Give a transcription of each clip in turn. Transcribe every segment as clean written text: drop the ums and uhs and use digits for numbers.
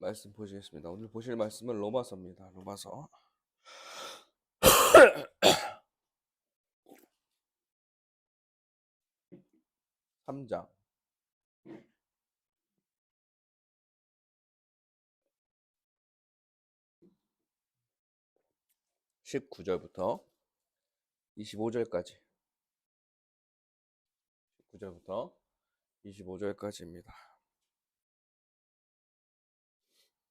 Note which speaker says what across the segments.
Speaker 1: 말씀 보시겠습니다. 오늘 보실 말씀은 로마서입니다. 로마서 3장 19절부터 25절까지 19절부터 25절까지입니다.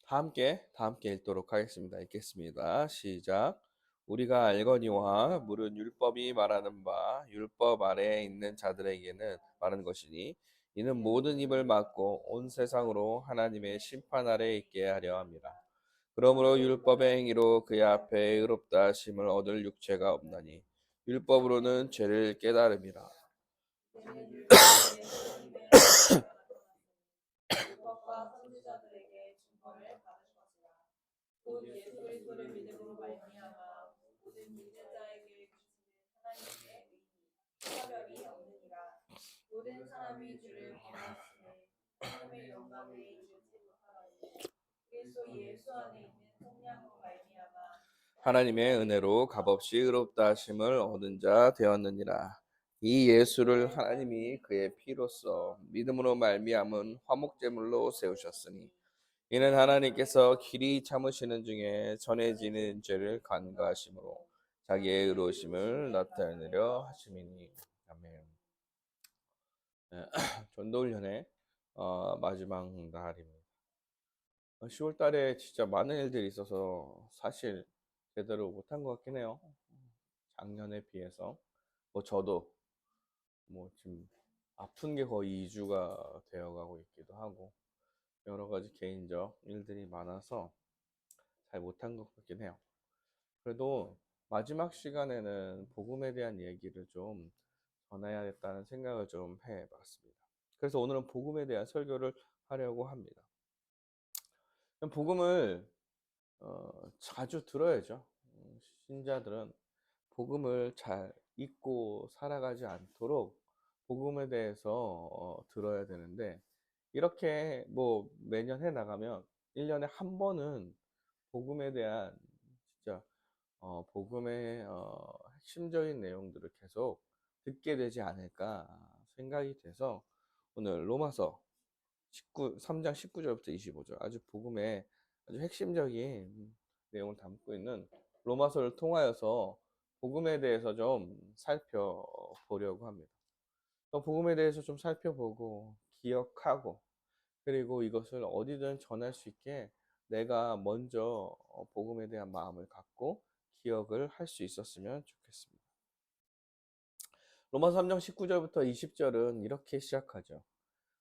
Speaker 1: 다 함께 읽도록 하겠습니다. 읽겠습니다. 시작. 우리가 알거니와 무릇 율법이 말하는 바 율법 아래에 있는 자들에게는 말하는 것이니 이는 모든 입을 막고 온 세상으로 하나님의 심판 아래에 있게 하려 함이라. 그러므로 율법의 행위로 그의 앞에 의롭다 하심을 얻을 육체가 없나니 율법으로는 죄를 깨달음이라.
Speaker 2: 율법과 선지자들에게 증거를 받을 것이라. 곧 예수 그리스도를 믿음으로 말미암아 모든 믿는 자에게 그치는 하나님의 의니 차별이 없느니라. 모든 사람이 주를 범하시되 하나님의 영광을 이루지 못하나니 그리스도 예수 안에 있는 성령으로 말미암아
Speaker 1: 하나님의 은혜로 값없이 의롭다 하심을 얻은 자 되었느니라. 이 예수를 하나님이 그의 피로써 믿음으로 말미암은 화목제물로 세우셨으니 이는 하나님께서 길이 참으시는 중에 전해지는 죄를 간과하심으로 자기의 의로우심을 나타내려 하심이니. 아멘. 전도훈련의 마지막 날입니다. 10월 달에 진짜 많은 일들이 있어서 사실 제대로 못한 것 같긴 해요. 작년에 비해서. 저도 지금 아픈 게 거의 2주가 되어가고 있기도 하고 여러 가지 개인적 일들이 많아서 잘 못한 것 같긴 해요. 그래도 마지막 시간에는 복음에 대한 얘기를 좀 전해야겠다는 생각을 좀 해봤습니다. 그래서 오늘은 복음에 대한 설교를 하려고 합니다. 복음을 자주 들어야죠. 신자들은 복음을 잘 잊고 살아가지 않도록 복음에 대해서 들어야 되는데 이렇게 매년 해 나가면 1년에 한 번은 복음에 대한 진짜 복음의 핵심적인 내용들을 계속 듣게 되지 않을까 생각이 돼서 오늘 로마서 3장 19절부터 25절 아주 복음의 아주 핵심적인 내용을 담고 있는 로마서를 통하여서 복음에 대해서 좀 살펴보려고 합니다. 복음에 대해서 좀 살펴보고 기억하고 그리고 이것을 어디든 전할 수 있게 내가 먼저 복음에 대한 마음을 갖고 기억을 할 수 있었으면 좋겠습니다. 로마서 3장 19절부터 20절은 이렇게 시작하죠.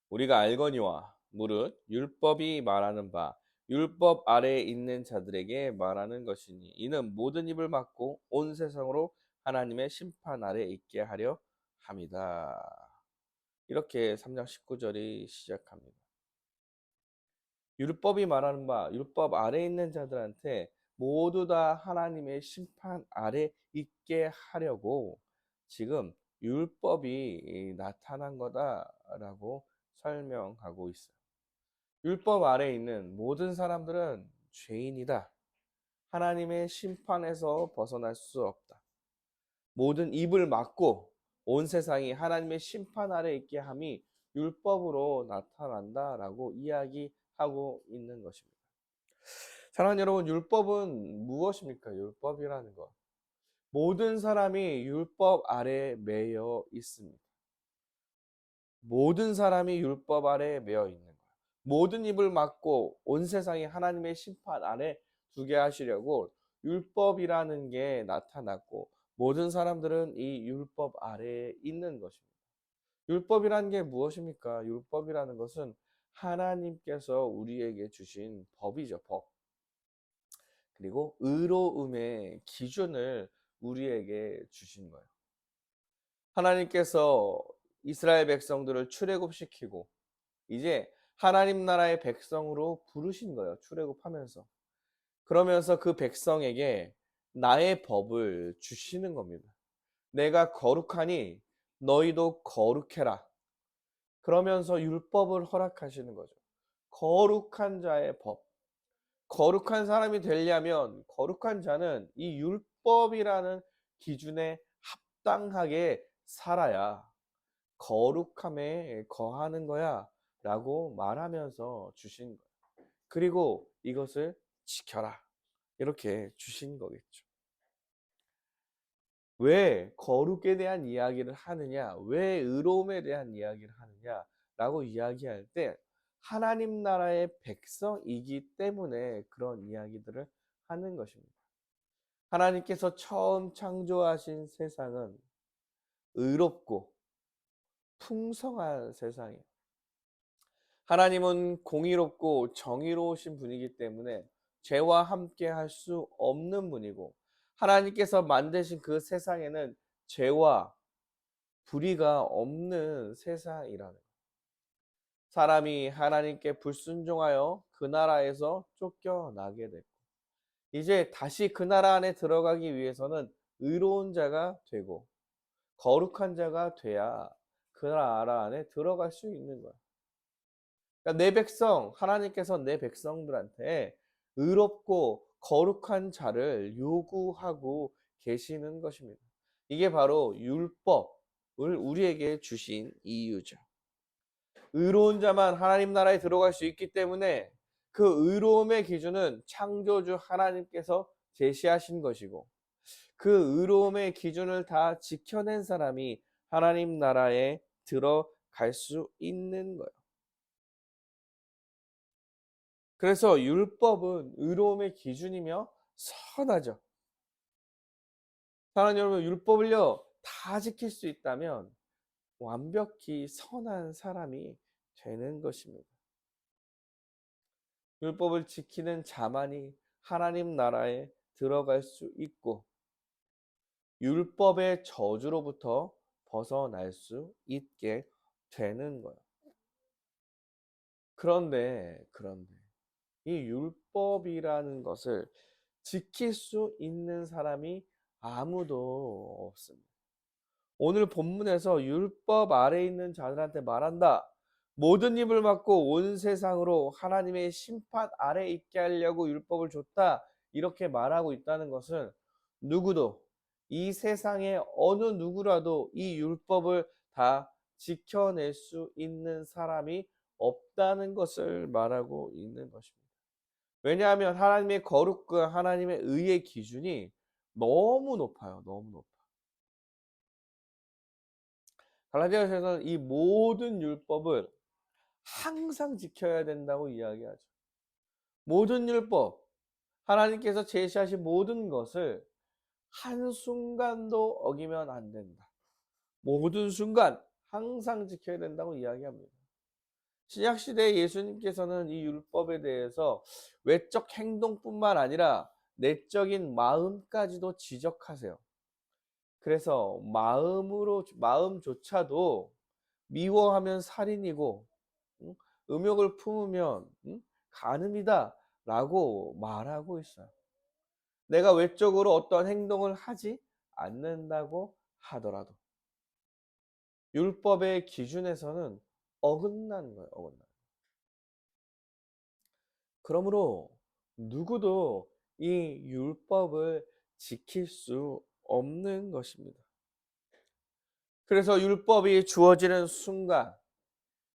Speaker 1: 우리가 알거니와 무릇 율법이 말하는 바 율법 아래에 있는 자들에게 말하는 것이니 이는 모든 입을 막고 온 세상으로 하나님의 심판 아래에 있게 하려 함이다. 이렇게 3장 19절이 시작합니다. 율법이 말하는 바 율법 아래에 있는 자들한테 모두 다 하나님의 심판 아래 있게 하려고 지금 율법이 나타난 거다라고 설명하고 있어요. 율법 아래에 있는 모든 사람들은 죄인이다. 하나님의 심판에서 벗어날 수 없다. 모든 입을 막고 온 세상이 하나님의 심판 아래 있게 함이 율법으로 나타난다라고 이야기하고 있는 것입니다. 사랑하는 여러분, 율법은 무엇입니까? 율법이라는 것. 모든 사람이 율법 아래에 매여 있습니다. 모든 사람이 율법 아래에 매여 있는 거예요. 모든 입을 막고 온 세상이 하나님의 심판 아래 두게 하시려고 율법이라는 게 나타났고 모든 사람들은 이 율법 아래에 있는 것입니다. 율법이라는 게 무엇입니까? 율법이라는 것은 하나님께서 우리에게 주신 법이죠, 법. 그리고 의로움의 기준을 우리에게 주신 거예요. 하나님께서 이스라엘 백성들을 출애굽시키고 이제 하나님 나라의 백성으로 부르신 거예요. 출애굽하면서. 그러면서 그 백성에게 나의 법을 주시는 겁니다. 내가 거룩하니 너희도 거룩해라. 그러면서 율법을 허락하시는 거죠. 거룩한 자의 법. 거룩한 사람이 되려면 거룩한 자는 이 율법이라는 기준에 합당하게 살아야 거룩함에 거하는 거야 라고 말하면서 주신 거예요. 그리고 이것을 지켜라 이렇게 주신 거겠죠. 왜 거룩에 대한 이야기를 하느냐, 왜 의로움에 대한 이야기를 하느냐 라고 이야기할 때 하나님 나라의 백성이기 때문에 그런 이야기들을 하는 것입니다. 하나님께서 처음 창조하신 세상은 의롭고 풍성한 세상이에요. 하나님은 공의롭고 정의로우신 분이기 때문에 죄와 함께 할 수 없는 분이고, 하나님께서 만드신 그 세상에는 죄와 불의가 없는 세상이라는 거예요. 사람이 하나님께 불순종하여 그 나라에서 쫓겨나게 됐고, 이제 다시 그 나라 안에 들어가기 위해서는 의로운 자가 되고 거룩한 자가 돼야 그 나라 안에 들어갈 수 있는 거야. 그러니까 내 백성, 하나님께서 내 백성들한테 의롭고 거룩한 자를 요구하고 계시는 것입니다. 이게 바로 율법을 우리에게 주신 이유죠. 의로운 자만 하나님 나라에 들어갈 수 있기 때문에 그 의로움의 기준은 창조주 하나님께서 제시하신 것이고, 그 의로움의 기준을 다 지켜낸 사람이 하나님 나라에 들어갈 수 있는 거예요. 그래서 율법은 의로움의 기준이며 선하죠. 사랑하는 여러분, 율법을요 다 지킬 수 있다면 완벽히 선한 사람이 되는 것입니다. 율법을 지키는 자만이 하나님 나라에 들어갈 수 있고 율법의 저주로부터 벗어날 수 있게 되는 거예요. 그런데 이 율법이라는 것을 지킬 수 있는 사람이 아무도 없습니다. 오늘 본문에서 율법 아래에 있는 자들한테 말한다. 모든 입을 막고 온 세상으로 하나님의 심판 아래에 있게 하려고 율법을 줬다. 이렇게 말하고 있다는 것은 누구도, 이 세상의 어느 누구라도 이 율법을 다 지켜낼 수 있는 사람이 없다는 것을 말하고 있는 것입니다. 왜냐하면 하나님의 거룩과 하나님의 의의 기준이 너무 높아요. 너무 높아. 갈라디아서는 이 모든 율법을 항상 지켜야 된다고 이야기하죠. 모든 율법, 하나님께서 제시하신 모든 것을 한순간도 어기면 안 된다. 모든 순간 항상 지켜야 된다고 이야기합니다. 신약시대에 예수님께서는 이 율법에 대해서 외적 행동뿐만 아니라 내적인 마음까지도 지적하세요. 그래서 마음조차도 미워하면 살인이고 음욕을 품으면 간음이다 라고 말하고 있어요. 내가 외적으로 어떤 행동을 하지 않는다고 하더라도 율법의 기준에서는 어긋나는 거예요. 어긋나. 그러므로 누구도 이 율법을 지킬 수 없는 것입니다. 그래서 율법이 주어지는 순간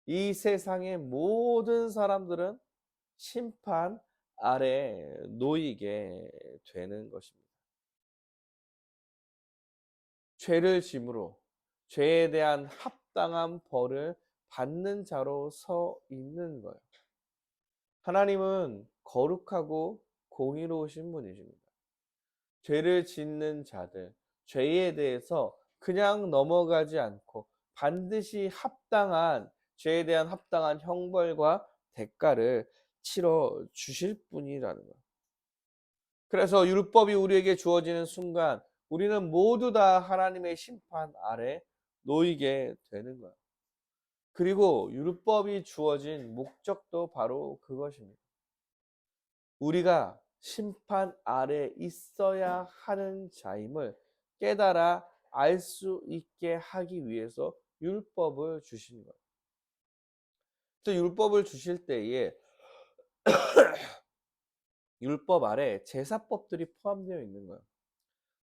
Speaker 1: 이 세상의 모든 사람들은 심판 아래 놓이게 되는 것입니다. 죄를 짐으로 죄에 대한 합당한 벌을 받는 자로 서 있는 거예요. 하나님은 거룩하고 공의로우신 분이십니다. 죄를 짓는 자들, 죄에 대해서 그냥 넘어가지 않고 반드시 죄에 대한 합당한 형벌과 대가를 치러 주실 분이라는 거예요. 그래서 율법이 우리에게 주어지는 순간 우리는 모두 다 하나님의 심판 아래 놓이게 되는 거예요. 그리고 율법이 주어진 목적도 바로 그것입니다. 우리가 심판 아래 있어야 하는 자임을 깨달아 알 수 있게 하기 위해서 율법을 주신 거예요. 그래서 율법을 주실 때에 율법 아래 제사법들이 포함되어 있는 거예요.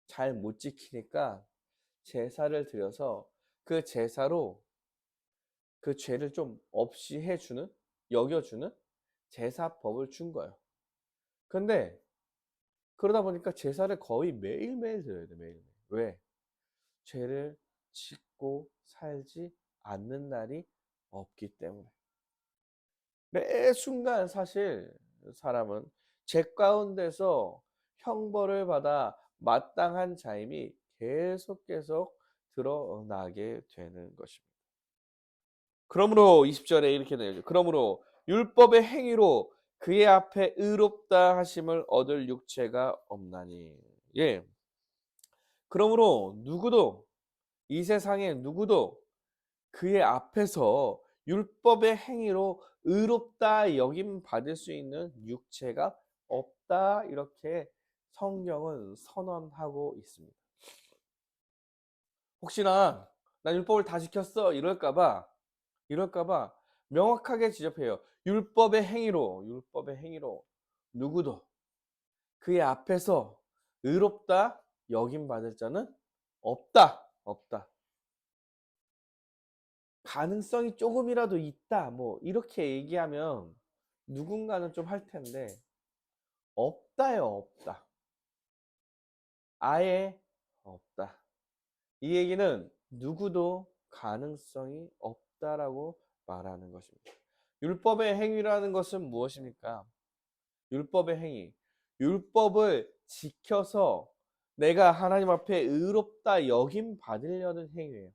Speaker 1: 잘 못 지키니까 제사를 드려서 그 제사로 그 죄를 좀 없이 해주는, 여겨주는 제사법을 준 거예요. 근데 그러다 보니까 제사를 거의 매일매일 드려야 돼, 매일매일. 왜? 죄를 짓고 살지 않는 날이 없기 때문에. 매 순간 사실 사람은 죄 가운데서 형벌을 받아 마땅한 자임이 계속 드러나게 되는 것입니다. 그러므로 20절에 이렇게 되죠. 그러므로 율법의 행위로 그의 앞에 의롭다 하심을 얻을 육체가 없나니. 예. 그러므로 누구도, 이 세상에 누구도 그의 앞에서 율법의 행위로 의롭다 여김 받을 수 있는 육체가 없다, 이렇게 성경은 선언하고 있습니다. 혹시나 난 율법을 다 지켰어 이럴까봐 명확하게 지적해요. 율법의 행위로 누구도 그의 앞에서 의롭다 여김 받을 자는 없다. 가능성이 조금이라도 있다, 뭐 이렇게 얘기하면 누군가는 좀 할 텐데, 없다요, 없다. 아예 없다. 이 얘기는 누구도 가능성이 없다라고 말하는 것입니다. 율법의 행위라는 것은 무엇입니까? 율법의 행위. 율법을 지켜서 내가 하나님 앞에 의롭다 여김 받으려는 행위예요.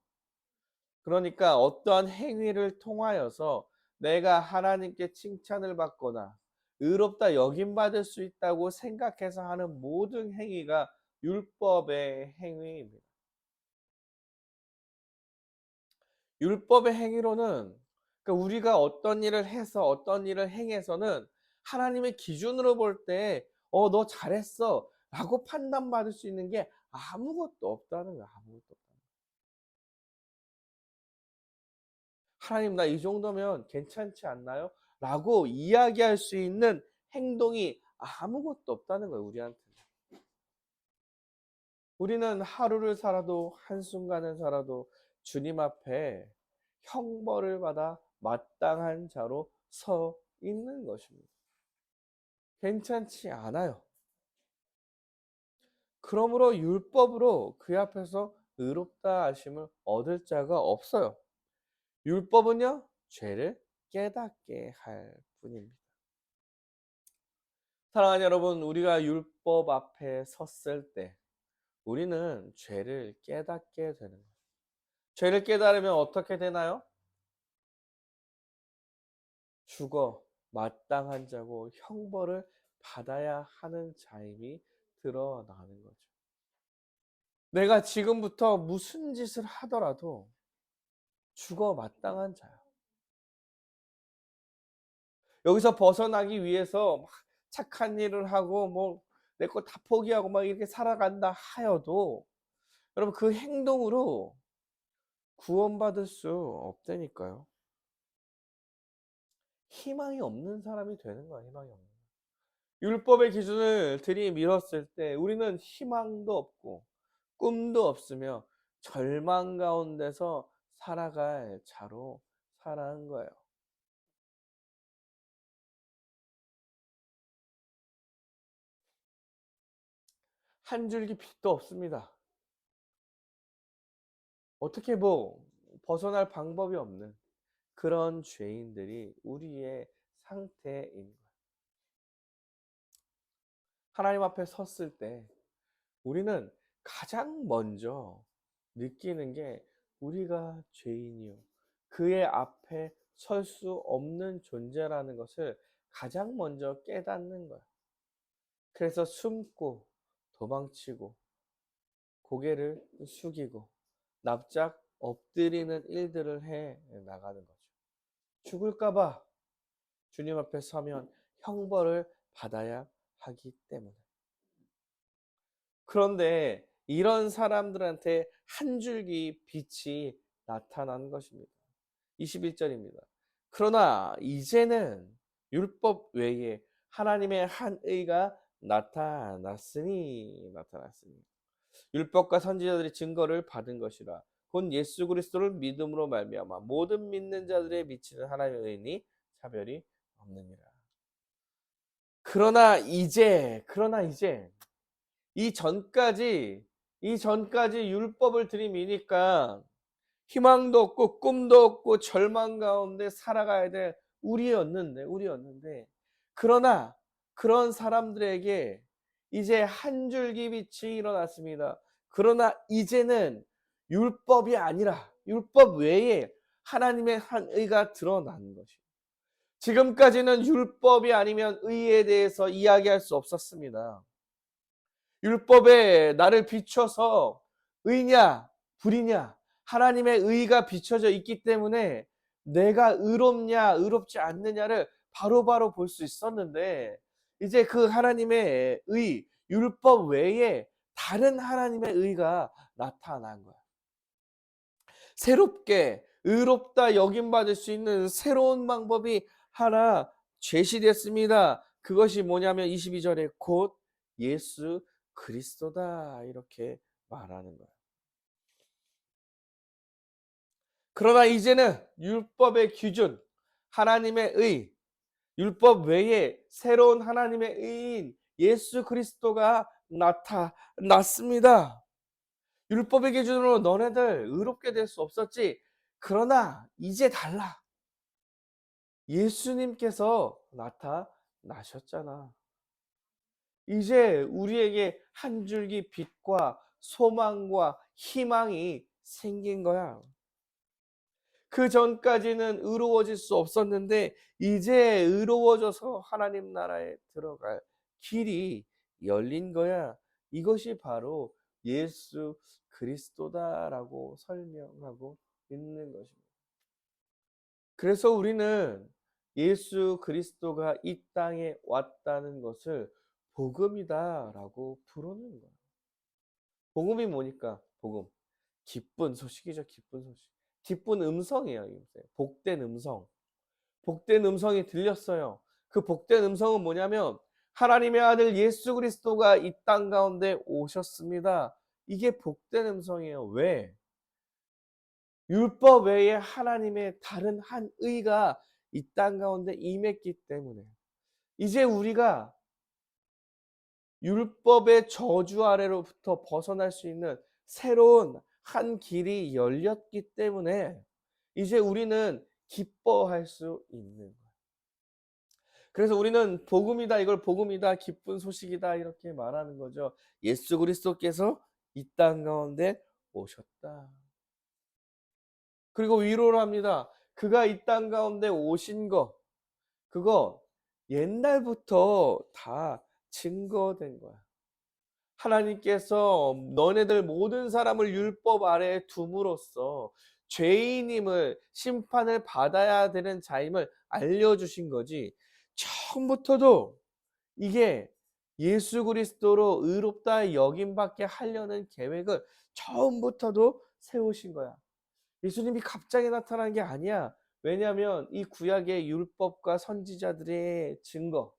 Speaker 1: 그러니까 어떠한 행위를 통하여서 내가 하나님께 칭찬을 받거나 의롭다 여김받을 수 있다고 생각해서 하는 모든 행위가 율법의 행위입니다. 율법의 행위로는, 그러니까 우리가 어떤 일을 해서 어떤 일을 행해서는 하나님의 기준으로 볼 때 너 잘했어 라고 판단받을 수 있는 게 아무것도 없다는 거야. 아무것도 없다. 하나님 나 이 정도면 괜찮지 않나요? 라고 이야기할 수 있는 행동이 아무것도 없다는 거예요, 우리한테. 우리는 하루를 살아도 한순간을 살아도 주님 앞에 형벌을 받아 마땅한 자로 서 있는 것입니다. 괜찮지 않아요. 그러므로 율법으로 그 앞에서 의롭다 하심을 얻을 자가 없어요. 율법은요, 죄를 깨닫게 할 뿐입니다. 사랑하는 여러분, 우리가 율법 앞에 섰을 때 우리는 죄를 깨닫게 되는 거예요. 죄를 깨달으면 어떻게 되나요? 죽어 마땅한 자고 형벌을 받아야 하는 자임이 드러나는 거죠. 내가 지금부터 무슨 짓을 하더라도 죽어 마땅한 자야. 여기서 벗어나기 위해서 막 착한 일을 하고 뭐 내 거 다 포기하고 막 이렇게 살아간다 하여도 여러분 그 행동으로 구원받을 수 없다니까요. 희망이 없는 사람이 되는 거야, 희망이 없는. 율법의 기준을 들이밀었을 때 우리는 희망도 없고 꿈도 없으며 절망 가운데서 살아갈 자로 살아간 거예요. 한 줄기 빛도 없습니다. 어떻게 뭐 벗어날 방법이 없는 그런 죄인들이 우리의 상태인 거예요. 하나님 앞에 섰을 때 우리는 가장 먼저 느끼는 게 우리가 죄인이요, 그의 앞에 설 수 없는 존재라는 것을 가장 먼저 깨닫는 거예요. 그래서 숨고 도망치고 고개를 숙이고 납작 엎드리는 일들을 해 나가는 거죠. 죽을까 봐 주님 앞에 서면 형벌을 받아야 하기 때문에. 그런데 이런 사람들한테 한 줄기 빛이 나타난 것입니다. 21절입니다. 그러나 이제는 율법 외에 하나님의 한 의가 나타났으니. 율법과 선지자들의 증거를 받은 것이라. 곧 예수 그리스도를 믿음으로 말미암아 모든 믿는 자들의 미치는 하나님의 의인이 차별이 없느니라. 그러나 이제 이 전까지 율법을 들이미니까 희망도 없고 꿈도 없고 절망 가운데 살아가야 될 우리였는데 그러나 그런 사람들에게 이제 한 줄기 빛이 일어났습니다. 그러나 이제는 율법이 아니라 율법 외에 하나님의 한 의가 드러나는 것이에요. 지금까지는 율법이 아니면 의에 대해서 이야기할 수 없었습니다. 율법에 나를 비춰서 의냐 불이냐 하나님의 의가 비춰져 있기 때문에 내가 의롭냐 의롭지 않느냐를 바로바로 볼 수 있었는데 이제 그 하나님의 의 율법 외에 다른 하나님의 의가 나타난 거야. 새롭게 의롭다 여김받을 수 있는 새로운 방법이 하나 제시됐습니다. 그것이 뭐냐면 22절에 곧 예수 그리스도다 이렇게 말하는 거예요. 그러나 이제는 율법의 기준, 하나님의 의, 율법 외에 새로운 하나님의 의인 예수 그리스도가 나타났습니다. 율법의 기준으로 너네들 의롭게 될 수 없었지. 그러나 이제 달라. 예수님께서 나타나셨잖아. 이제 우리에게 한 줄기 빛과 소망과 희망이 생긴 거야. 그 전까지는 의로워질 수 없었는데 이제 의로워져서 하나님 나라에 들어갈 길이 열린 거야. 이것이 바로 예수 그리스도다라고 설명하고 있는 것입니다. 그래서 우리는 예수 그리스도가 이 땅에 왔다는 것을 복음이다라고 부르는 거예요. 복음이 뭐니까? 복음. 기쁜 소식이죠. 기쁜 소식. 기쁜 음성이에요. 복된 음성. 복된 음성이 들렸어요. 그 복된 음성은 뭐냐면 하나님의 아들 예수 그리스도가 이 땅 가운데 오셨습니다. 이게 복된 음성이에요. 왜? 율법 외에 하나님의 다른 한 의가 이 땅 가운데 임했기 때문에 이제 우리가 율법의 저주 아래로부터 벗어날 수 있는 새로운 한 길이 열렸기 때문에 이제 우리는 기뻐할 수 있는 거예요. 그래서 우리는 복음이다, 이걸 복음이다, 기쁜 소식이다 이렇게 말하는 거죠. 예수 그리스도께서 이 땅 가운데 오셨다. 그리고 위로를 합니다. 그가 이 땅 가운데 오신 거 그거 옛날부터 다 증거된 거야. 하나님께서 너네들 모든 사람을 율법 아래에 둠으로써 죄인임을 심판을 받아야 되는 자임을 알려주신 거지. 처음부터도 이게 예수 그리스도로 의롭다 여김받게 하려는 계획을 처음부터도 세우신 거야. 예수님이 갑자기 나타난 게 아니야. 왜냐하면 이 구약의 율법과 선지자들의 증거,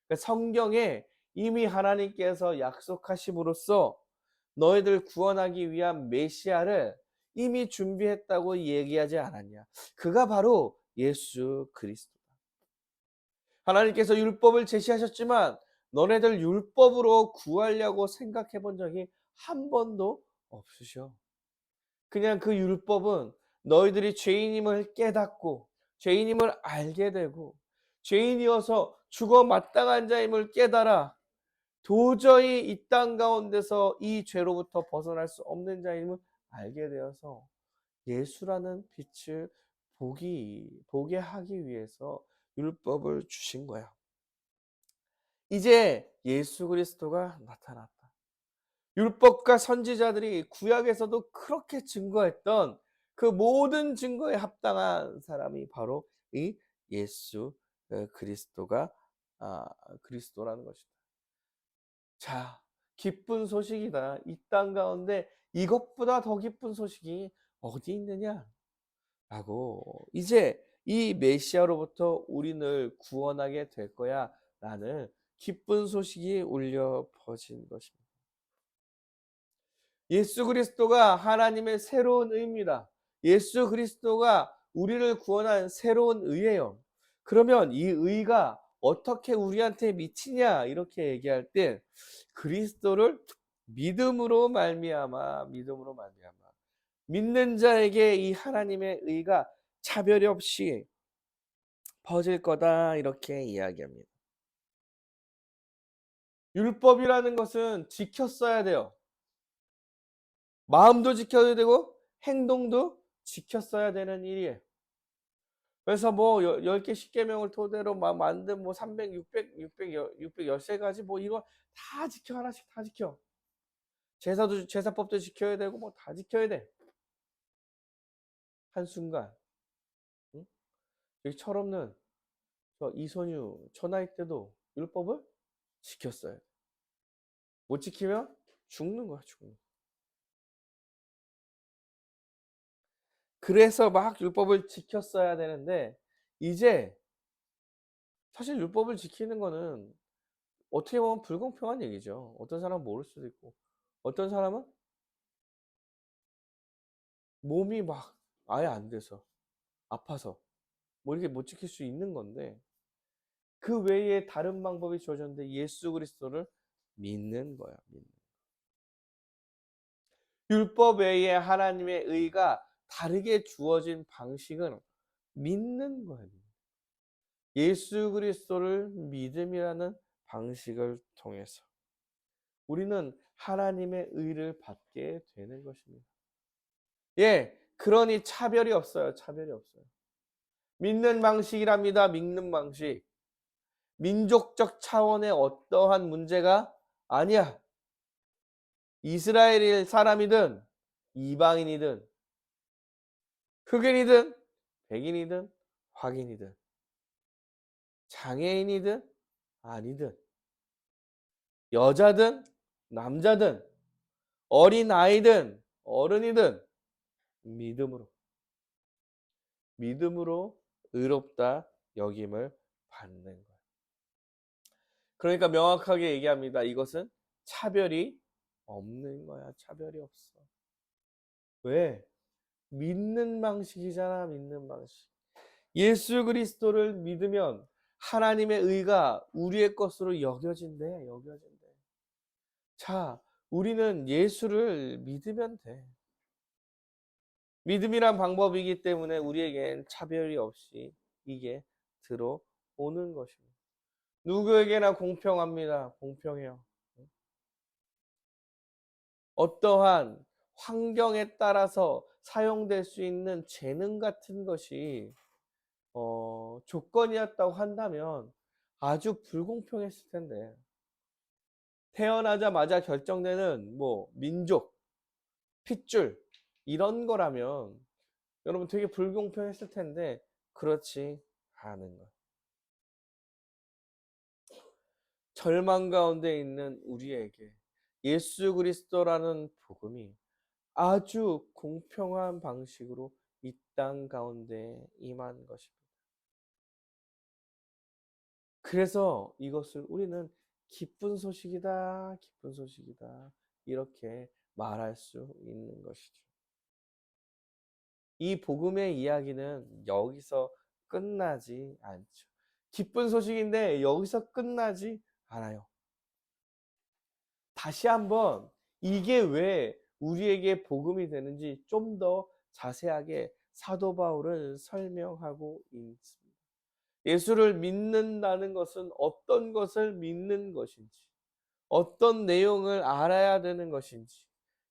Speaker 1: 그러니까 성경에 이미 하나님께서 약속하심으로써 너희들 구원하기 위한 메시아를 이미 준비했다고 얘기하지 않았냐. 그가 바로 예수 그리스도다. 하나님께서 율법을 제시하셨지만 너네들 율법으로 구하려고 생각해 본 적이 한 번도 없으셔. 그냥 그 율법은 너희들이 죄인임을 깨닫고 죄인임을 알게 되고 죄인이어서 죽어 마땅한 자임을 깨달아 도저히 이 땅 가운데서 이 죄로부터 벗어날 수 없는 자임을 알게 되어서 예수라는 빛을 보게 하기 위해서 율법을 주신 거야. 이제 예수 그리스도가 나타났다. 율법과 선지자들이 구약에서도 그렇게 증거했던 그 모든 증거에 합당한 사람이 바로 이 예수 그리스도가 그리스도라는 것이다. 자, 기쁜 소식이다. 이 땅 가운데 이것보다 더 기쁜 소식이 어디 있느냐? 라고 이제 이 메시아로부터 우리를 구원하게 될 거야 라는 기쁜 소식이 울려 퍼진 것입니다. 예수 그리스도가 하나님의 새로운 의입니다. 예수 그리스도가 우리를 구원한 새로운 의예요. 그러면 이 의가 어떻게 우리한테 미치냐 이렇게 얘기할 때 그리스도를 믿음으로 말미암아 믿는 자에게 이 하나님의 의가 차별이 없이 퍼질 거다 이렇게 이야기합니다. 율법이라는 것은 지켰어야 돼요. 마음도 지켜야 되고 행동도 지켰어야 되는 일이에요. 그래서 뭐 10개 10계명을 토대로 만든 뭐 300, 613가지 뭐 이거 다 지켜 하나씩 다 지켜. 제사법도 지켜야 되고 뭐 다 지켜야 돼. 한순간. 응? 여기 철없는 저 이선유 천하이 때도 율법을 지켰어요. 못 지키면 죽는 거야, 죽는 거. 그래서 막 율법을 지켰어야 되는데 이제 사실 율법을 지키는 거는 어떻게 보면 불공평한 얘기죠. 어떤 사람은 모를 수도 있고 어떤 사람은 몸이 막 아예 안 돼서 아파서 뭐 이렇게 못 지킬 수 있는 건데 그 외에 다른 방법이 주어졌는데 예수 그리스도를 믿는 거야. 율법 외에 하나님의 의가 다르게 주어진 방식은 믿는 거예요. 예수 그리스도를 믿음이라는 방식을 통해서 우리는 하나님의 의를 받게 되는 것입니다. 예, 그러니 차별이 없어요. 차별이 없어요. 믿는 방식이랍니다. 믿는 방식. 민족적 차원의 어떠한 문제가 아니야. 이스라엘 사람이든 이방인이든 흑인이든 백인이든 확인이든 장애인이든 아니든 여자든 남자든 어린아이든 어른이든 믿음으로 의롭다 여김을 받는 거예요. 그러니까 명확하게 얘기합니다. 이것은 차별이 없는 거야. 차별이 없어. 왜? 믿는 방식이잖아. 믿는 방식. 예수 그리스도를 믿으면 하나님의 의가 우리의 것으로 여겨진대. 자, 우리는 예수를 믿으면 돼. 믿음이란 방법이기 때문에 우리에겐 차별이 없이 이게 들어오는 것입니다. 누구에게나 공평합니다. 공평해요. 어떠한 환경에 따라서 사용될 수 있는 재능 같은 것이 조건이었다고 한다면 아주 불공평했을 텐데 태어나자마자 결정되는 뭐 민족, 핏줄 이런 거라면 여러분 되게 불공평했을 텐데 그렇지 않은 것. 절망 가운데 있는 우리에게 예수 그리스도라는 복음이 아주 공평한 방식으로 이 땅 가운데 임한 것입니다. 그래서 이것을 우리는 기쁜 소식이다, 기쁜 소식이다 이렇게 말할 수 있는 것이죠. 이 복음의 이야기는 여기서 끝나지 않죠. 기쁜 소식인데 여기서 끝나지 않아요. 다시 한번 이게 왜 우리에게 복음이 되는지 좀 더 자세하게 사도 바울은 설명하고 있습니다. 예수를 믿는다는 것은 어떤 것을 믿는 것인지, 어떤 내용을 알아야 되는 것인지,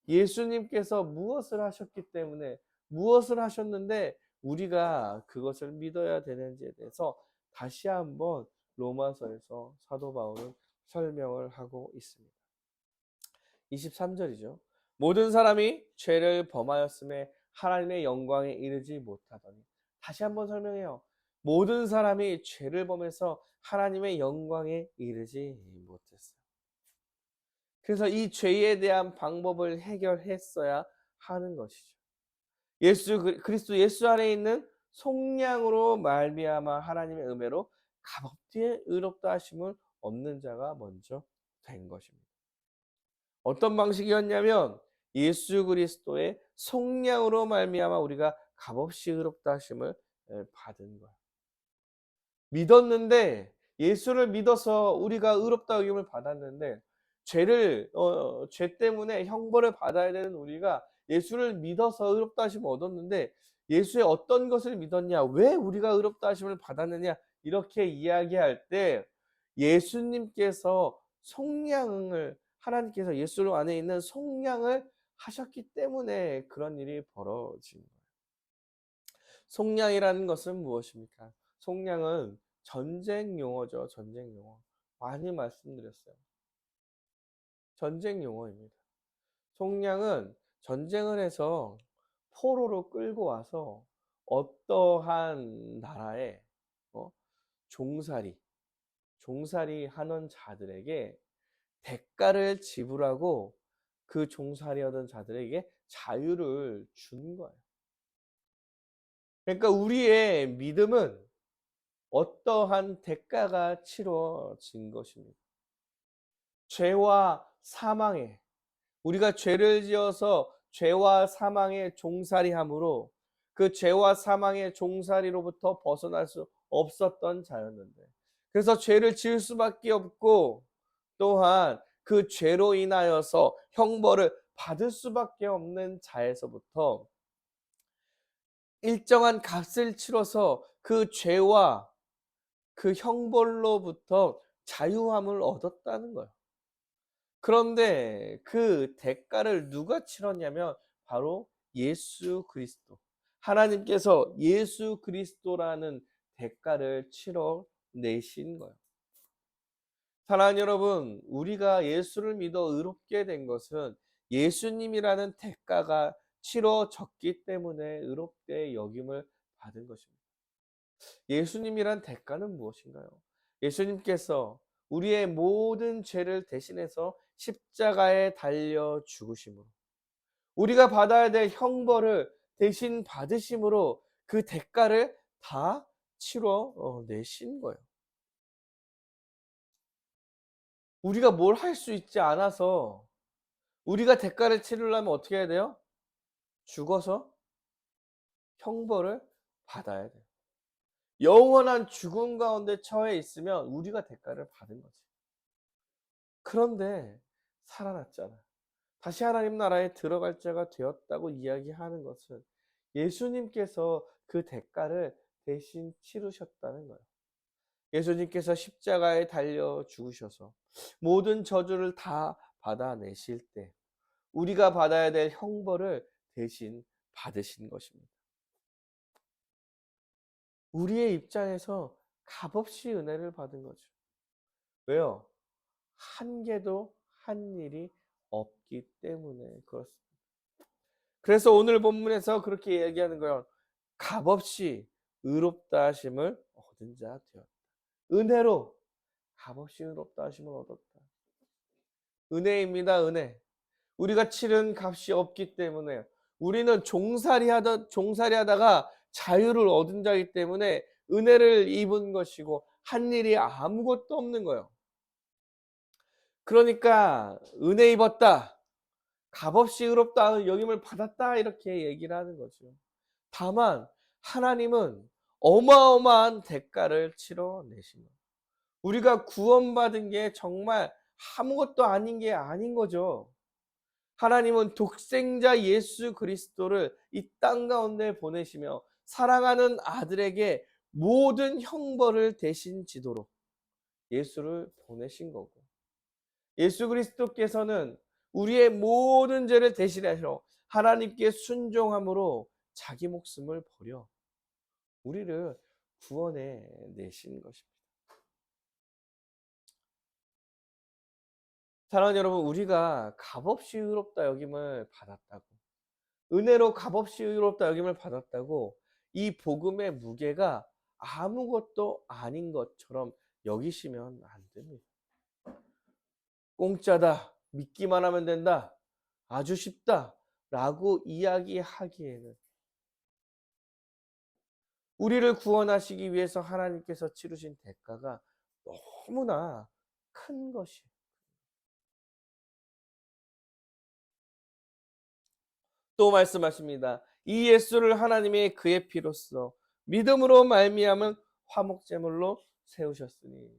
Speaker 1: 예수님께서 무엇을 하셨기 때문에 무엇을 하셨는데 우리가 그것을 믿어야 되는지에 대해서 다시 한번 로마서에서 사도 바울은 설명을 하고 있습니다. 23절이죠. 모든 사람이 죄를 범하였음에 하나님의 영광에 이르지 못하더니. 다시 한번 설명해요. 모든 사람이 죄를 범해서 하나님의 영광에 이르지 못했어요. 그래서 이 죄에 대한 방법을 해결했어야 하는 것이죠. 그리스도 예수 안에 있는 속량으로 말미암아 하나님의 은혜로 값없이 의롭다 하심을 얻는 자가 먼저 된 것입니다. 어떤 방식이었냐면 예수 그리스도의 속량으로 말미암아 우리가 값없이 의롭다 하심을 받은 거예요. 믿었는데, 예수를 믿어서 우리가 의롭다 여김을 받았는데, 죄 때문에 형벌을 받아야 되는 우리가 예수를 믿어서 의롭다 하심을 얻었는데, 예수의 어떤 것을 믿었냐, 왜 우리가 의롭다 하심을 받았느냐, 이렇게 이야기할 때 예수님께서 속량을, 하나님께서 예수 안에 있는 속량을 하셨기 때문에 그런 일이 벌어진 거예요. 속량이라는 것은 무엇입니까? 속량은 전쟁 용어죠. 전쟁 용어. 많이 말씀드렸어요. 전쟁 용어입니다. 속량은 전쟁을 해서 포로로 끌고 와서 어떠한 나라에 종살이 하는 자들에게 대가를 지불하고 그 종살이하던 자들에게 자유를 준 거예요. 그러니까 우리의 믿음은 어떠한 대가가 치러진 것입니다. 죄와 사망에, 우리가 죄를 지어서 죄와 사망의 종살이함으로 그 죄와 사망의 종살이로부터 벗어날 수 없었던 자였는데, 그래서 죄를 지을 수밖에 없고 또한 그 죄로 인하여서 형벌을 받을 수밖에 없는 자에서부터 일정한 값을 치러서 그 죄와 그 형벌로부터 자유함을 얻었다는 거예요. 그런데 그 대가를 누가 치렀냐면 바로 예수 그리스도. 하나님께서 예수 그리스도라는 대가를 치러내신 거예요. 사랑하는 여러분, 우리가 예수를 믿어 의롭게 된 것은 예수님이라는 대가가 치러졌기 때문에 의롭게 여김을 받은 것입니다. 예수님이란 대가는 무엇인가요? 예수님께서 우리의 모든 죄를 대신해서 십자가에 달려 죽으심으로, 우리가 받아야 될 형벌을 대신 받으심으로 그 대가를 다 치러내신 거예요. 우리가 뭘 할 수 있지 않아서 우리가 대가를 치르려면 어떻게 해야 돼요? 죽어서 형벌을 받아야 돼요. 영원한 죽음 가운데 처해 있으면 우리가 대가를 받은 거지. 그런데 살아났잖아. 다시 하나님 나라에 들어갈 자가 되었다고 이야기하는 것은 예수님께서 그 대가를 대신 치르셨다는 거예요. 예수님께서 십자가에 달려 죽으셔서 모든 저주를 다 받아내실 때 우리가 받아야 될 형벌을 대신 받으신 것입니다. 우리의 입장에서 값없이 은혜를 받은 거죠. 왜요? 한 개도 한 일이 없기 때문에 그렇습니다. 그래서 오늘 본문에서 그렇게 얘기하는 거예요. 값없이 의롭다 하심을 얻은 자 되었다. 은혜로 값없이 의롭다 하심을 얻었다. 은혜입니다. 은혜. 우리가 치른 값이 없기 때문에 우리는 종살이하다가 자유를 얻은 자이기 때문에 은혜를 입은 것이고 한 일이 아무것도 없는 거예요. 그러니까 은혜 입었다, 값없이 의롭다 여김을 받았다 이렇게 얘기를 하는 거죠. 다만 하나님은 어마어마한 대가를 치러내신 거예요. 우리가 구원받은 게 정말 아무것도 아닌 게 아닌 거죠. 하나님은 독생자 예수 그리스도를 이 땅 가운데 보내시며 사랑하는 아들에게 모든 형벌을 대신 지도록 예수를 보내신 거고, 예수 그리스도께서는 우리의 모든 죄를 대신하셔 하나님께 순종함으로 자기 목숨을 버려 우리를 구원해 내신 것입니다. 사랑하는 여러분, 우리가 값없이 의롭다 여김을 받았다고, 은혜로 값없이 의롭다 여김을 받았다고 이 복음의 무게가 아무것도 아닌 것처럼 여기시면 안 됩니다. 공짜다, 믿기만 하면 된다, 아주 쉽다 라고 이야기하기에는 우리를 구원하시기 위해서 하나님께서 치르신 대가가 너무나 큰 것이에요. 또 말씀하십니다. 이 예수를 하나님의 그의 피로써 믿음으로 말미암은 화목제물로 세우셨으니,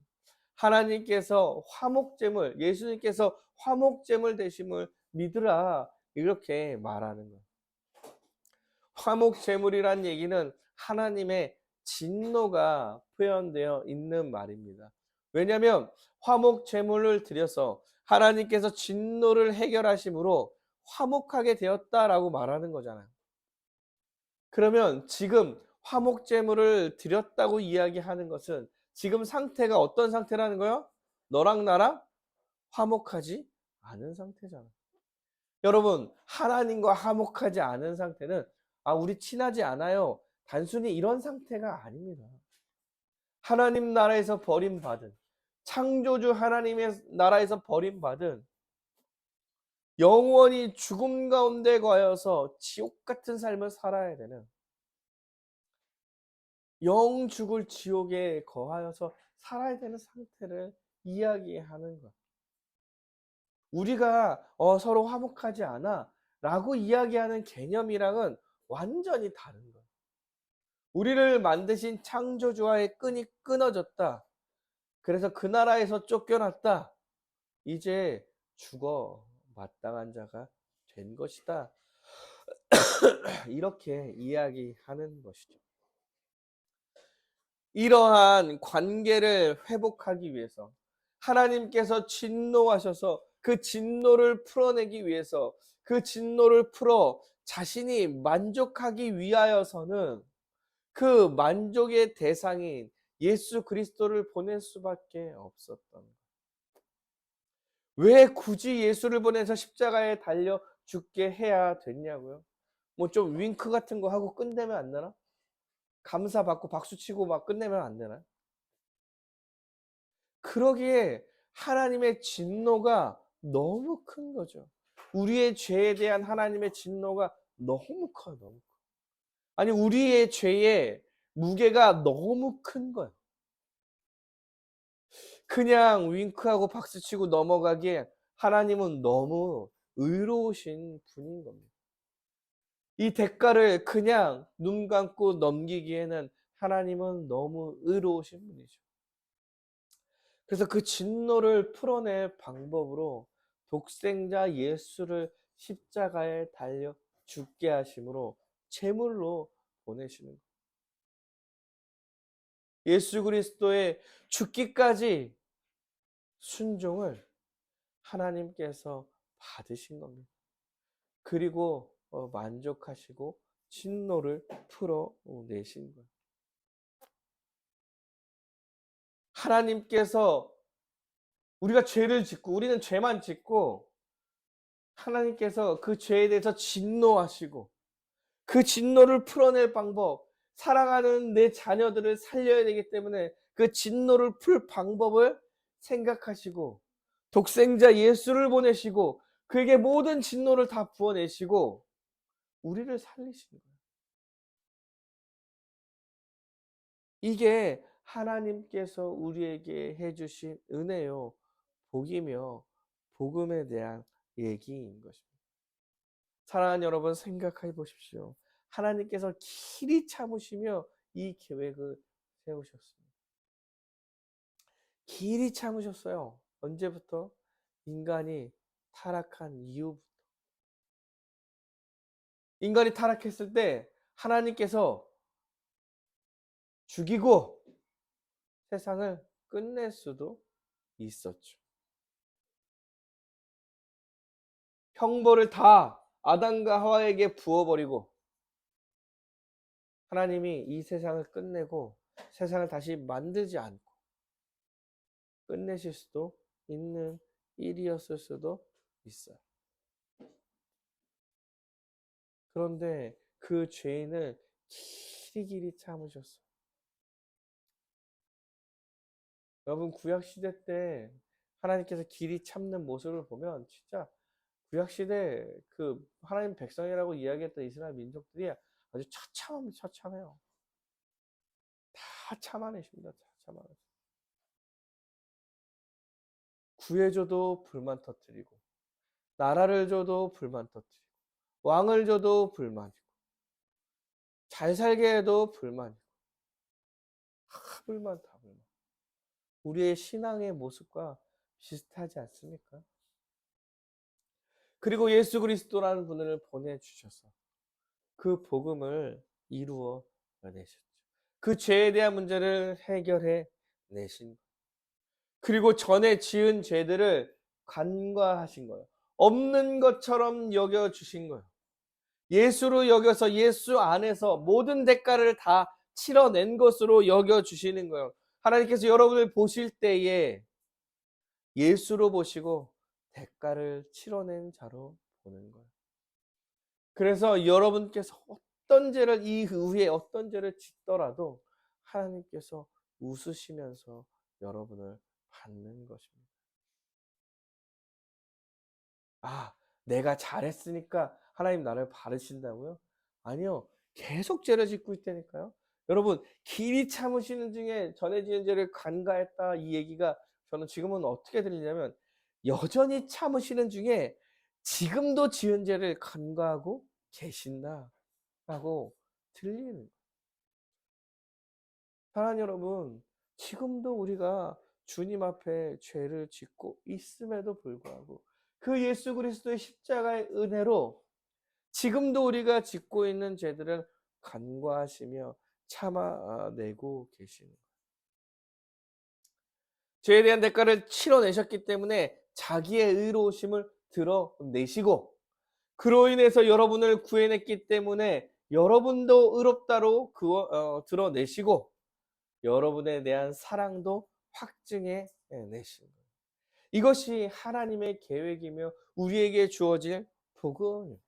Speaker 1: 하나님께서 화목제물, 예수님께서 화목제물 되심을 믿으라, 이렇게 말하는 거예요. 화목제물이란 얘기는 하나님의 진노가 표현되어 있는 말입니다. 왜냐하면 화목제물을 드려서 하나님께서 진노를 해결하심으로 화목하게 되었다라고 말하는 거잖아요. 그러면 지금 화목제물을 드렸다고 이야기하는 것은 지금 상태가 어떤 상태라는 거예요? 너랑 나랑 화목하지 않은 상태잖아. 여러분, 하나님과 화목하지 않은 상태는 우리 친하지 않아요, 단순히 이런 상태가 아닙니다. 하나님 나라에서 버림받은, 창조주 하나님의 나라에서 버림받은, 영원히 죽음 가운데 거하여서 지옥 같은 삶을 살아야 되는, 영 죽을 지옥에 거하여서 살아야 되는 상태를 이야기하는 것. 우리가 서로 화목하지 않아 라고 이야기하는 개념이랑은 완전히 다른 거예요. 우리를 만드신 창조주와의 끈이 끊어졌다. 그래서 그 나라에서 쫓겨났다. 이제 죽어 마땅한 자가 된 것이다. 이렇게 이야기하는 것이죠. 이러한 관계를 회복하기 위해서 하나님께서 진노하셔서 그 진노를 풀어내기 위해서, 그 진노를 풀어 자신이 만족하기 위하여서는 그 만족의 대상인 예수 그리스도를 보낼 수밖에 없었던 거예요. 왜 굳이 예수를 보내서 십자가에 달려 죽게 해야 됐냐고요? 뭐 좀 윙크 같은 거 하고 끝내면 안 되나? 감사받고 박수치고 막 끝내면 안 되나? 그러기에 하나님의 진노가 너무 큰 거죠. 우리의 죄에 대한 하나님의 진노가 너무 커요. 너무 커. 아니, 우리의 죄의 무게가 너무 큰 거예요. 그냥 윙크하고 박수치고 넘어가기에 하나님은 너무 의로우신 분인 겁니다. 이 대가를 그냥 눈 감고 넘기기에는 하나님은 너무 의로우신 분이죠. 그래서 그 진노를 풀어낼 방법으로 독생자 예수를 십자가에 달려 죽게 하심으로 제물로 보내시는 거예요. 예수 그리스도의 죽기까지 순종을 하나님께서 받으신 겁니다. 그리고 만족하시고 진노를 풀어내신 거예요. 하나님께서 우리가 죄를 짓고, 우리는 죄만 짓고, 하나님께서 그 죄에 대해서 진노하시고 그 진노를 풀어낼 방법, 사랑하는 내 자녀들을 살려야 되기 때문에 그 진노를 풀 방법을 생각하시고 독생자 예수를 보내시고 그에게 모든 진노를 다 부어내시고 우리를 살리신 거예요. 이게 하나님께서 우리에게 해주신 은혜요, 복이며 복음에 대한 얘기인 것입니다. 사랑하는 여러분, 생각해 보십시오. 하나님께서 길이 참으시며 이 계획을 세우셨습니다. 길이 참으셨어요. 언제부터? 인간이 타락한 이후부터. 인간이 타락했을 때 하나님께서 죽이고 세상을 끝낼 수도 있었죠. 형벌을 다 아담과 하와에게 부어버리고 하나님이 이 세상을 끝내고 세상을 다시 만들지 않고 끝내실 수도 있는 일이었을 수도 있어요. 그런데 그 죄인을 길이 참으셨어요. 여러분, 구약시대 때 하나님께서 길이 참는 모습을 보면 진짜 구약시대 그 하나님 백성이라고 이야기했던 이스라엘 민족들이 아주 처참해요. 참아내십니다. 다 참아내십니다. 구해줘도 불만 터뜨리고, 나라를 줘도 불만 터뜨리고, 왕을 줘도 불만이고, 잘 살게 해도 불만이고, 다 불만, 다 불만. 우리의 신앙의 모습과 비슷하지 않습니까? 그리고 예수 그리스도라는 분을 보내주셔서 그 복음을 이루어 내셨죠. 그 죄에 대한 문제를 해결해 내신, 그리고 전에 지은 죄들을 간과하신 거예요. 없는 것처럼 여겨주신 거예요. 예수로 여겨서 예수 안에서 모든 대가를 다 치러낸 것으로 여겨주시는 거예요. 하나님께서 여러분을 보실 때에 예수로 보시고 대가를 치러낸 자로 보는 거예요. 그래서 여러분께서 어떤 죄를, 이 후에 어떤 죄를 짓더라도 하나님께서 웃으시면서 여러분을 받는 것입니다. 아, 내가 잘했으니까 하나님 나를 바르신다고요? 아니요. 계속 죄를 짓고 있다니까요. 여러분, 길이 참으시는 중에 전에 지은 죄를 간과했다, 이 얘기가 저는 지금은 어떻게 들리냐면, 여전히 참으시는 중에 지금도 지은 죄를 간과하고 계신다라고 들리는 거예요. 사랑하는 여러분, 지금도 우리가 주님 앞에 죄를 짓고 있음에도 불구하고 그 예수 그리스도의 십자가의 은혜로 지금도 우리가 짓고 있는 죄들을 간과하시며 참아내고 계시는 거예요. 죄에 대한 대가를 치러내셨기 때문에 자기의 의로우심을 드러내시고, 그로 인해서 여러분을 구해냈기 때문에 여러분도 의롭다로 드러내시고, 여러분에 대한 사랑도 확증해 내시는 거예요. 이것이 하나님의 계획이며 우리에게 주어질 복음입니다.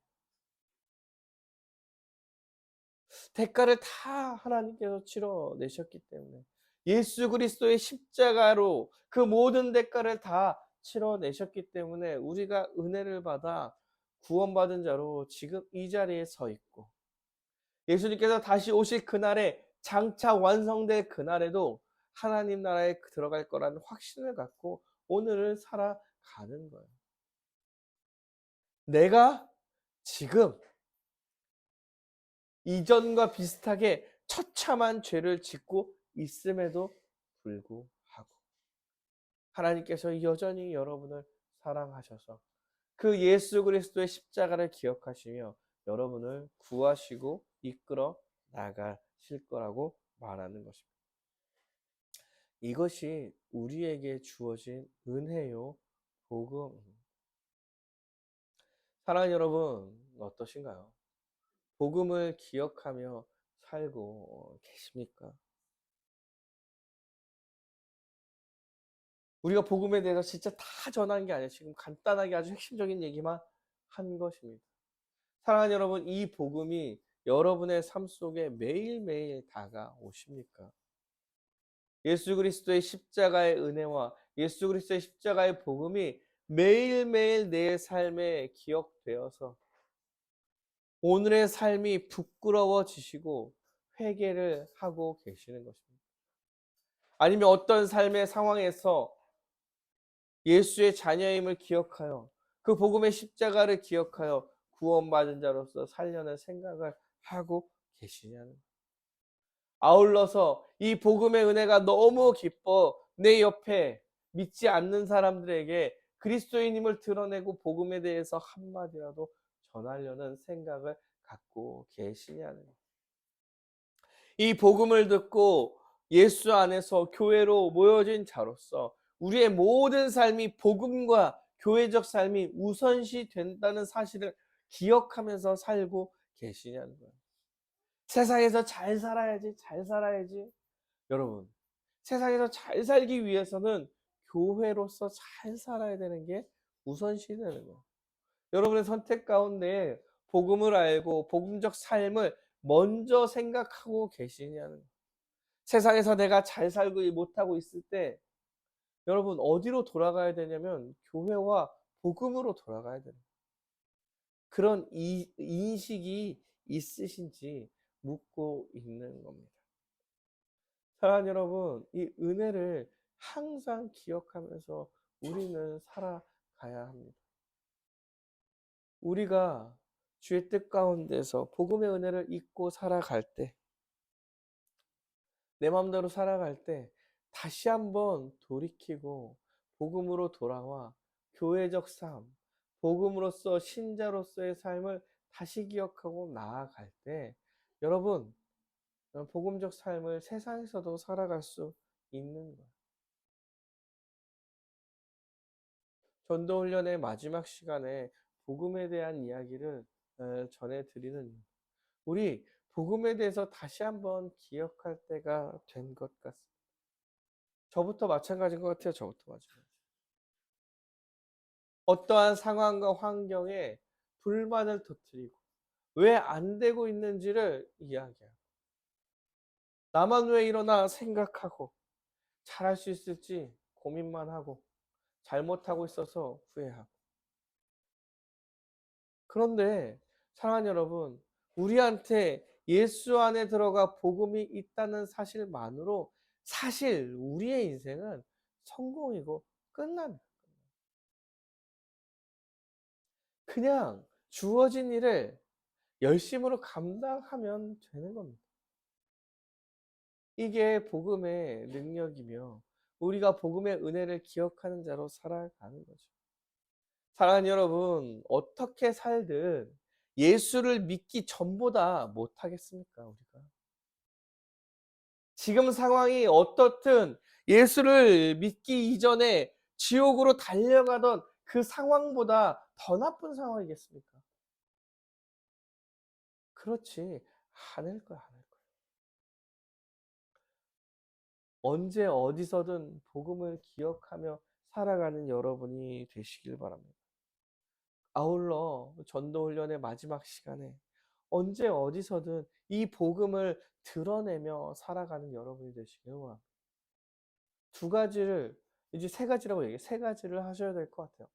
Speaker 1: 대가를 다 하나님께서 치러내셨기 때문에, 예수 그리스도의 십자가로 그 모든 대가를 다 치러내셨기 때문에 우리가 은혜를 받아 구원받은 자로 지금 이 자리에 서 있고, 예수님께서 다시 오실 그날에, 장차 완성될 그날에도 하나님 나라에 들어갈 거라는 확신을 갖고 오늘을 살아가는 거예요. 내가 지금 이전과 비슷하게 처참한 죄를 짓고 있음에도 불구하고 하나님께서 여전히 여러분을 사랑하셔서 그 예수 그리스도의 십자가를 기억하시며 여러분을 구하시고 이끌어 나가실 거라고 말하는 것입니다. 이것이 우리에게 주어진 은혜요 복음입니다. 사랑하는 여러분, 어떠신가요? 복음을 기억하며 살고 계십니까? 우리가 복음에 대해서 진짜 다 전한 게 아니에요. 지금 간단하게 아주 핵심적인 얘기만 한 것입니다. 사랑하는 여러분, 이 복음이 여러분의 삶 속에 매일매일 다가오십니까? 예수 그리스도의 십자가의 은혜와 예수 그리스도의 십자가의 복음이 매일매일 내 삶에 기억되어서 오늘의 삶이 부끄러워지시고 회개를 하고 계시는 것입니다. 아니면 어떤 삶의 상황에서 예수의 자녀임을 기억하여 그 복음의 십자가를 기억하여 구원받은 자로서 살려는 생각을 하고 계시냐는 거예요. 아울러서 이 복음의 은혜가 너무 기뻐 내 옆에 믿지 않는 사람들에게 그리스도인임을 드러내고 복음에 대해서 한마디라도 전하려는 생각을 갖고 계시냐는 거예요. 이 복음을 듣고 예수 안에서 교회로 모여진 자로서 우리의 모든 삶이 복음과 교회적 삶이 우선시 된다는 사실을 기억하면서 살고 계시냐는 거예요. 세상에서 잘 살아야지, 잘 살아야지. 여러분, 세상에서 잘 살기 위해서는 교회로서 잘 살아야 되는 게 우선시 되는 거예요. 여러분의 선택 가운데 복음을 알고 복음적 삶을 먼저 생각하고 계시냐는 거예요. 세상에서 내가 잘 살고 못하고 있을 때 여러분 어디로 돌아가야 되냐면 교회와 복음으로 돌아가야 돼요. 그런 인식이 있으신지 묻고 있는 겁니다. 사랑하는 여러분, 이 은혜를 항상 기억하면서 우리는 살아가야 합니다. 우리가 주의 뜻 가운데서 복음의 은혜를 잊고 살아갈 때, 내 마음대로 살아갈 때 다시 한번 돌이키고 복음으로 돌아와 교회적 삶, 복음으로서 신자로서의 삶을 다시 기억하고 나아갈 때, 여러분, 복음적 삶을 세상에서도 살아갈 수 있는 거예요. 전도훈련의 마지막 시간에 복음에 대한 이야기를 전해드리는, 우리 복음에 대해서 다시 한번 기억할 때가 된 것 같습니다. 저부터 마찬가지인 것 같아요. 저부터 마찬가지. 어떠한 상황과 환경에 불만을 터뜨리고 왜 안 되고 있는지를 이야기하고, 나만 왜 이러나 생각하고, 잘할 수 있을지 고민만 하고, 잘못하고 있어서 후회하고. 그런데 사랑하는 여러분, 우리한테 예수 안에 들어가 복음이 있다는 사실만으로 사실 우리의 인생은 성공이고 끝납니다. 그냥 주어진 일을 열심으로 감당하면 되는 겁니다. 이게 복음의 능력이며 우리가 복음의 은혜를 기억하는 자로 살아가는 거죠. 사랑하는 여러분, 어떻게 살든 예수를 믿기 전보다 못하겠습니까, 우리가? 지금 상황이 어떻든 예수를 믿기 이전에 지옥으로 달려가던 그 상황보다 더 나쁜 상황이겠습니까? 그렇지 않을 거야, 않을 거야. 언제 어디서든 복음을 기억하며 살아가는 여러분이 되시길 바랍니다. 아울러 전도훈련의 마지막 시간에 언제 어디서든 이 복음을 드러내며 살아가는 여러분이 되시길 바랍니다. 두 가지를, 이제 세 가지라고 얘기해. 세 가지를 하셔야 될 것 같아요.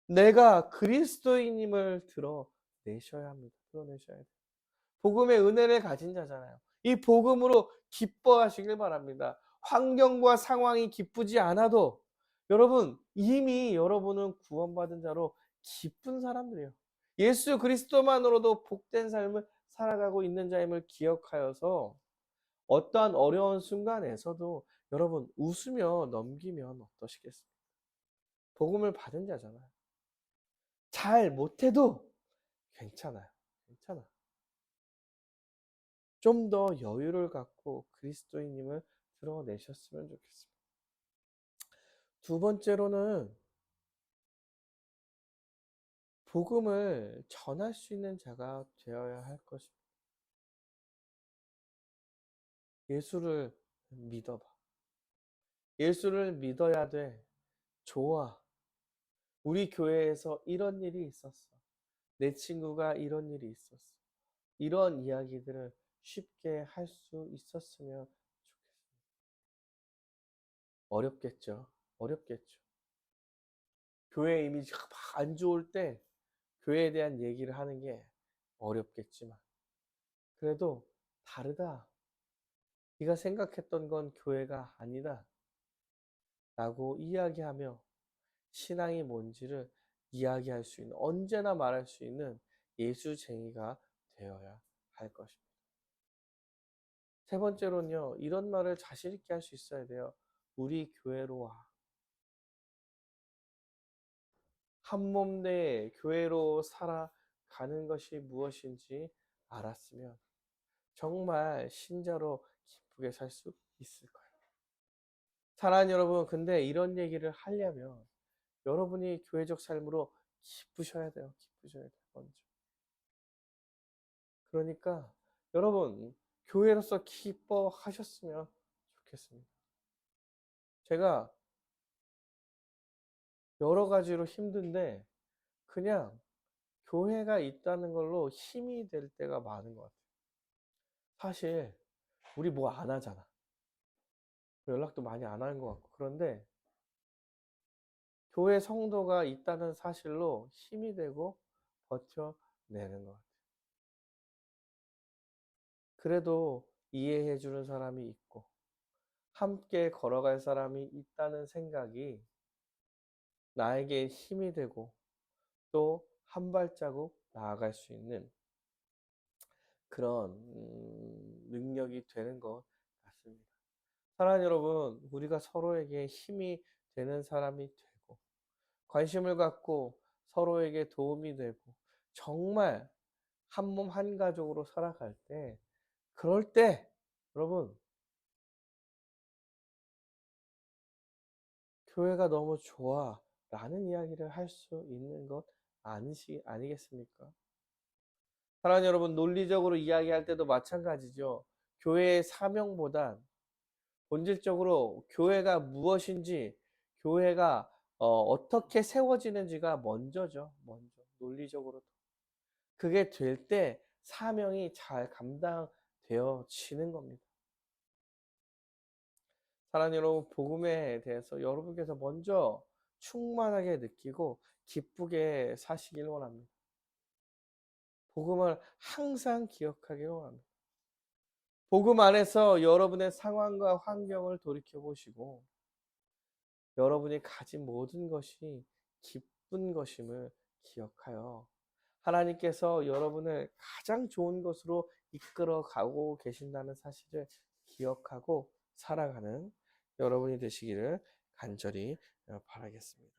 Speaker 1: 내가 그리스도인임을 드러내셔야 합니다. 드러내셔야 돼요. 복음의 은혜를 가진 자잖아요. 이 복음으로 기뻐하시길 바랍니다. 환경과 상황이 기쁘지 않아도 여러분, 이미 여러분은 구원받은 자로 기쁜 사람들이에요. 예수 그리스도만으로도 복된 삶을 살아가고 있는 자임을 기억하여서 어떠한 어려운 순간에서도 여러분 웃으며 넘기면 어떠시겠습니까? 복음을 받은 자잖아요. 잘 못해도 괜찮아요. 괜찮아. 좀 더 여유를 갖고 그리스도인임을 드러내셨으면 좋겠습니다. 두 번째로는 복음을 전할 수 있는 자가 되어야 할 것입니다. 예수를 믿어봐. 예수를 믿어야 돼. 좋아. 우리 교회에서 이런 일이 있었어. 내 친구가 이런 일이 있었어. 이런 이야기들을 쉽게 할 수 있었으면 좋겠습니다. 어렵겠죠. 어렵겠죠. 교회 이미지가 막 안 좋을 때 교회에 대한 얘기를 하는 게 어렵겠지만, 그래도 다르다. 네가 생각했던 건 교회가 아니다. 라고 이야기하며 신앙이 뭔지를 이야기할 수 있는, 언제나 말할 수 있는 예수쟁이가 되어야 할 것입니다. 세 번째로는요, 이런 말을 자신 있게 할 수 있어야 돼요. 우리 교회로 와. 한 몸 내 교회로 살아가는 것이 무엇인지 알았으면 정말 신자로 기쁘게 살 수 있을 거예요. 사랑하는 여러분, 근데 이런 얘기를 하려면 여러분이 교회적 삶으로 기쁘셔야 돼요. 기쁘셔야 돼요. 먼저. 그러니까 여러분, 교회로서 기뻐하셨으면 좋겠습니다. 제가 여러 가지로 힘든데 그냥 교회가 있다는 걸로 힘이 될 때가 많은 것 같아요. 사실 우리 뭐 안 하잖아. 연락도 많이 안 하는 것 같고. 그런데 교회 성도가 있다는 사실로 힘이 되고 버텨내는 것 같아요. 그래도 이해해 주는 사람이 있고 함께 걸어갈 사람이 있다는 생각이 나에게 힘이 되고 또 한 발자국 나아갈 수 있는 그런 능력이 되는 것 같습니다. 사랑하는 여러분, 우리가 서로에게 힘이 되는 사람이 되고 관심을 갖고 서로에게 도움이 되고 정말 한 몸 한 가족으로 살아갈 때 그럴 때 여러분 교회가 너무 좋아 라는 이야기를 할 수 있는 것 아니겠습니까? 사랑하는 여러분, 논리적으로 이야기할 때도 마찬가지죠. 교회의 사명보단 본질적으로 교회가 무엇인지, 교회가 어떻게 세워지는지가 먼저죠. 먼저 논리적으로 그게 될 때 사명이 잘 감당되어지는 겁니다. 사랑하는 여러분, 복음에 대해서 여러분께서 먼저 충만하게 느끼고 기쁘게 사시길 원합니다. 복음을 항상 기억하길 원합니다. 복음 안에서 여러분의 상황과 환경을 돌이켜 보시고 여러분이 가진 모든 것이 기쁜 것임을 기억하여 하나님께서 여러분을 가장 좋은 것으로 이끌어 가고 계신다는 사실을 기억하고 살아가는 여러분이 되시기를 간절히 바라겠습니다.